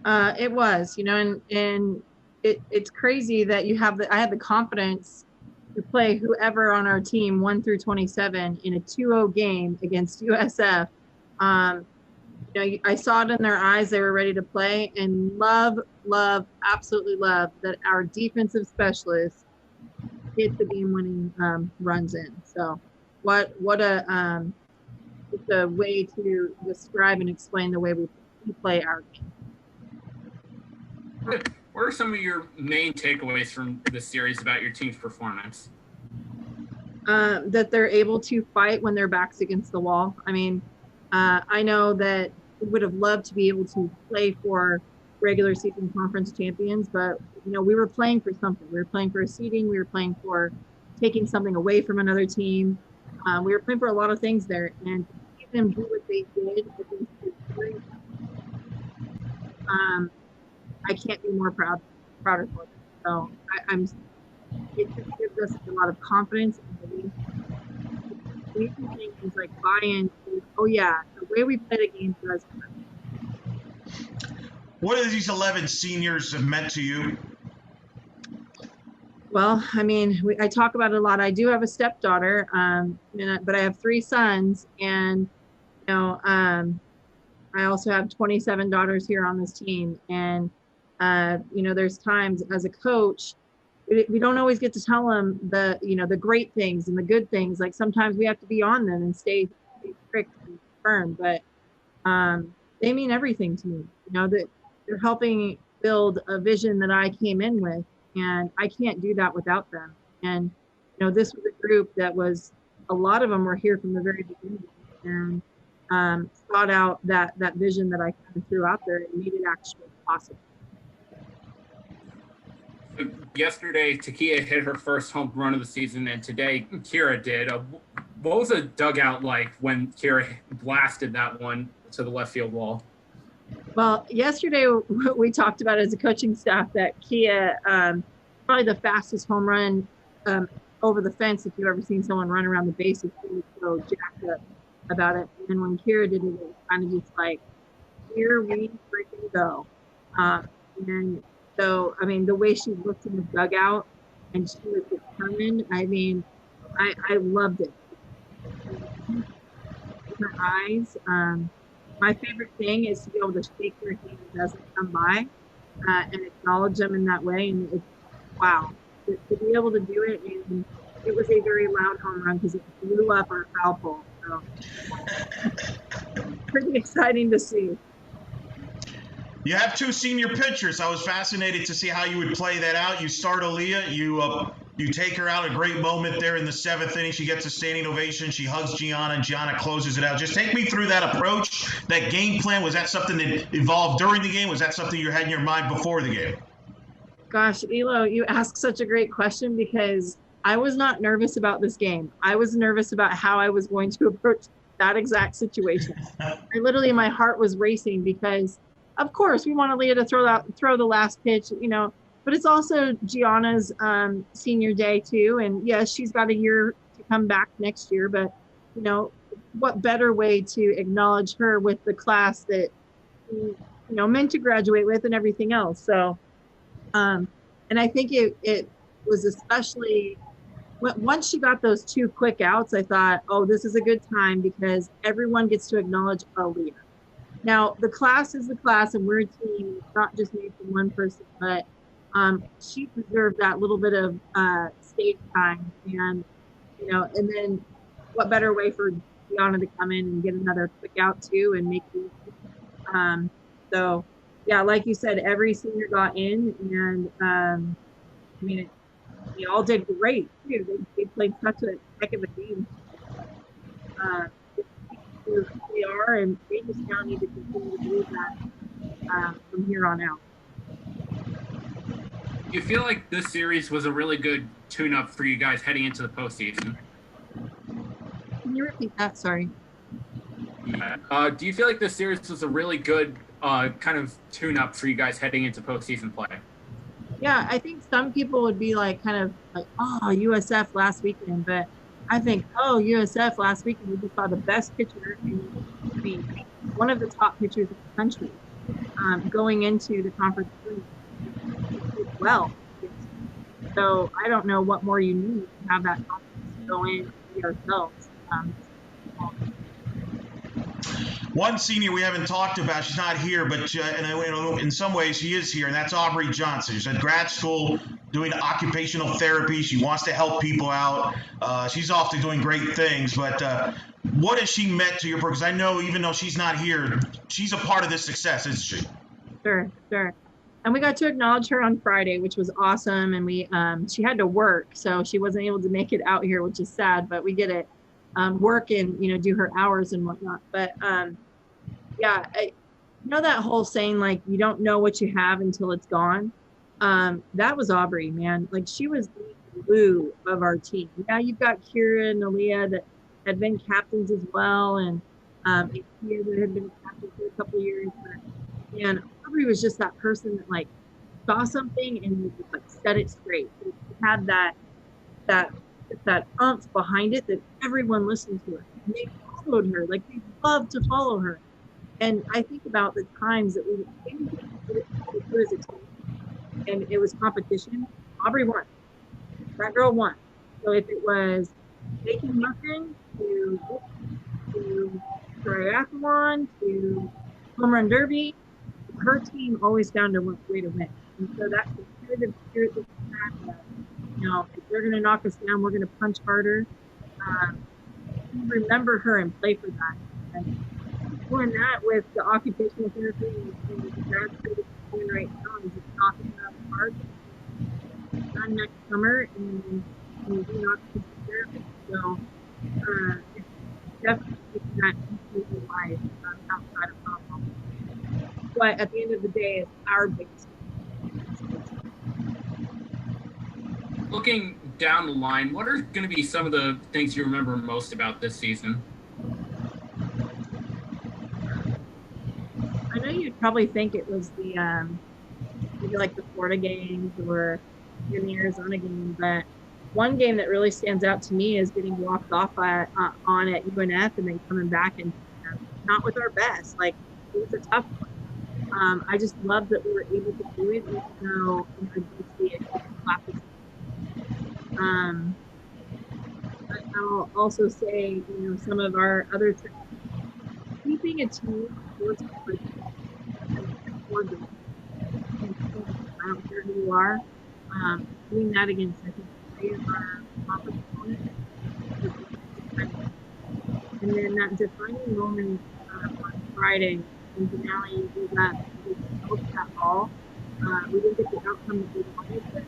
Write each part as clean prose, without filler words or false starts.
It was, and it's crazy that I had the confidence to play whoever on our team 1 through 27 in a 2-0 game against USF. I saw it in their eyes. They were ready to play, and absolutely love that our defensive specialist hit the game-winning runs in. So what it's a way to describe and explain the way we play our game. What are some of your main takeaways from this series about your team's performance? That they're able to fight when their back's against the wall. I mean, I know that we would have loved to be able to play for regular season conference champions, but we were playing for something. We were playing for a seeding. We were playing for taking something away from another team. We were playing for a lot of things there, and to see them do what they did against I can't be more prouder for them. So it just gives us a lot of confidence and belief. We can think things like buy-in to, oh yeah, the way we play the game does matter. What have these 11 seniors have meant to you? Well, I mean, I talk about it a lot. I do have a stepdaughter, but I have 3 sons, and I also have 27 daughters here on this team, and there's times as a coach, we don't always get to tell them the great things and the good things. Like sometimes we have to be on them and stay strict and firm, but they mean everything to me. That they're helping build a vision that I came in with, and I can't do that without them. And this was a group that was, a lot of them were here from the very beginning, and thought out that vision that I kind of threw out there and made it actually possible. Yesterday, Takia hit her first home run of the season, and today Kira did. What was the dugout like when Kira blasted that one to the left field wall? Well, yesterday we talked about as a coaching staff that Kia, probably the fastest home run over the fence. If you've ever seen someone run around the bases, she was so jacked up about it. And when Kira did it, it was kind of just like, here we freaking go. And so, I mean, the way she looked in the dugout and she was determined, I mean, I loved it. Her eyes. My favorite thing is to be able to shake her hand as they come by and acknowledge them in that way. And it's, wow, to be able to do it. And it was a very loud home run because it blew up our foul pole. So pretty exciting to see. You have 2 senior pitchers. I was fascinated to see how you would play that out. You start Aaliyah. You take her out, a great moment there in the 7th inning. She gets a standing ovation. She hugs Gianna, and Gianna closes it out. Just take me through that approach, that game plan. Was that something that evolved during the game? Was that something you had in your mind before the game? Gosh, Elo, you ask such a great question because I was not nervous about this game. I was nervous about how I was going to approach that exact situation. My heart was racing because, of course, we want Aaliyah to throw the last pitch, but it's also Gianna's senior day too. And yes, she's got a year to come back next year, but what better way to acknowledge her with the class that meant to graduate with and everything else. So, and I think it was especially once she got those 2 quick outs, I thought, oh, this is a good time because everyone gets to acknowledge Aaliyah. Now, the class is the class, and we're a team. It's not just made from one person, but she deserved that little bit of stage time. And, and then what better way for Gianna to come in and get another quick out, too, and make it easy. So, yeah, like you said, every senior got in, and, they all did great, too. They played such a heck of a game. Who they are, and they just now need to continue to do that from here on out. You feel like this series was a really good tune-up for you guys heading into the postseason? Can you repeat that? Sorry. Do you feel like this series was a really good kind of tune-up for you guys heading into postseason play? Yeah, I think some people would be like, oh, USF last weekend, but I think, USF last weekend, we just saw the best pitcher, one of the top pitchers in the country. going into the conference well. So I don't know what more you need to have that confidence to go in and be ourselves. One senior we haven't talked about, she's not here, but in some ways she is here, and that's Aubrey Johnson. She's at grad school doing occupational therapy. She wants to help people out. She's off to doing great things, but what has she meant to your program? Because I know even though she's not here, she's a part of this success, isn't she? Sure. And we got to acknowledge her on Friday, which was awesome. And she had to work, so she wasn't able to make it out here, which is sad, but we get it. Work and, do her hours and whatnot. But yeah, that whole saying, like, you don't know what you have until it's gone. That was Aubrey, man. Like, she was the glue of our team. Yeah, you've got Kira and Aaliyah that had been captains as well, and Kia that had been captain for a couple of years. But man, Aubrey was just that person that like saw something and just like set it straight. She had that oomph behind it that everyone listened to her. And they followed her, like they loved to follow her. And I think about the times that we didn't get as a team, and it was competition. Aubrey won. That girl won. So if it was making muffin to triathlon to home run derby, her team always found a way to win. And so that competitive spirit that we had, if they're going to knock us down, we're going to punch harder. Remember her and play for that. And doing that with the occupational therapy and the grad school we're doing right now is just knocking it out of the park. Done next summer and we do occupational therapy. So it's definitely that continuing life outside of football. But at the end of the day, it's our biggest. Looking down the line, what are going to be some of the things you remember most about this season? I know you'd probably think it was the maybe like the Florida games or the Arizona game, but one game that really stands out to me is getting walked off on at UNF and then coming back and not with our best. Like, it was a tough one. I just love that we were able to do it, even though but I'll also say, some of our other tricks. Keeping a team towards I don't care who you are. Doing that against, I think, 3 of our opponents. And then that defining moment on Friday in Denali, we got that ball. We didn't get the outcome that we wanted, but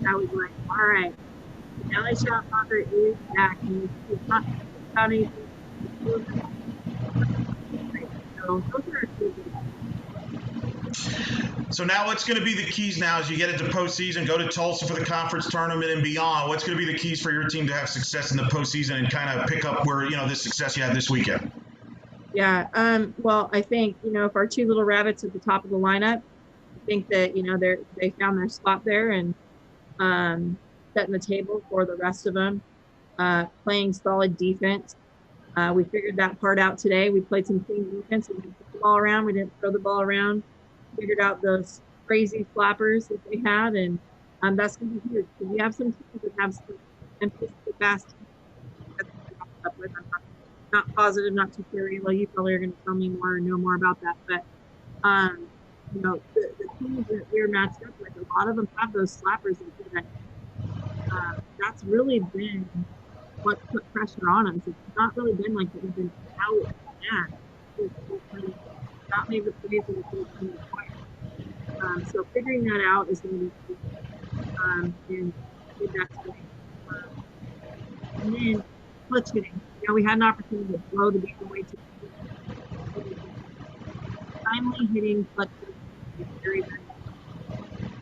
I was like, all right, Denali shot blocker is back, and it's not about anything. So those are So now what's going to be the keys now as you get into postseason, go to Tulsa for the conference tournament and beyond? What's going to be the keys for your team to have success in the postseason and kind of pick up where, this success you had this weekend? Yeah. Well, I think, if our 2 little rabbits at the top of the lineup, I think that, they found their spot there and setting the table for the rest of them, playing solid defense. We figured that part out today. We played some clean defense. We didn't put the ball around. We didn't throw the ball around. Figured out those crazy flappers that they had, and that's going to be huge. We have some teams that have some emphasis fast. I'm not positive, not too clear. Well, you probably are going to tell me more or know more about that. But the teams that we're matched up with, a lot of them have those slappers that that's really been what put pressure on us. It's not really been like that we've been out and it's not made the plays that we've been required. So figuring that out is going to be key. And did that today. And then clutch hitting. We had an opportunity to blow the game away to timely hitting clutch hitting is very, very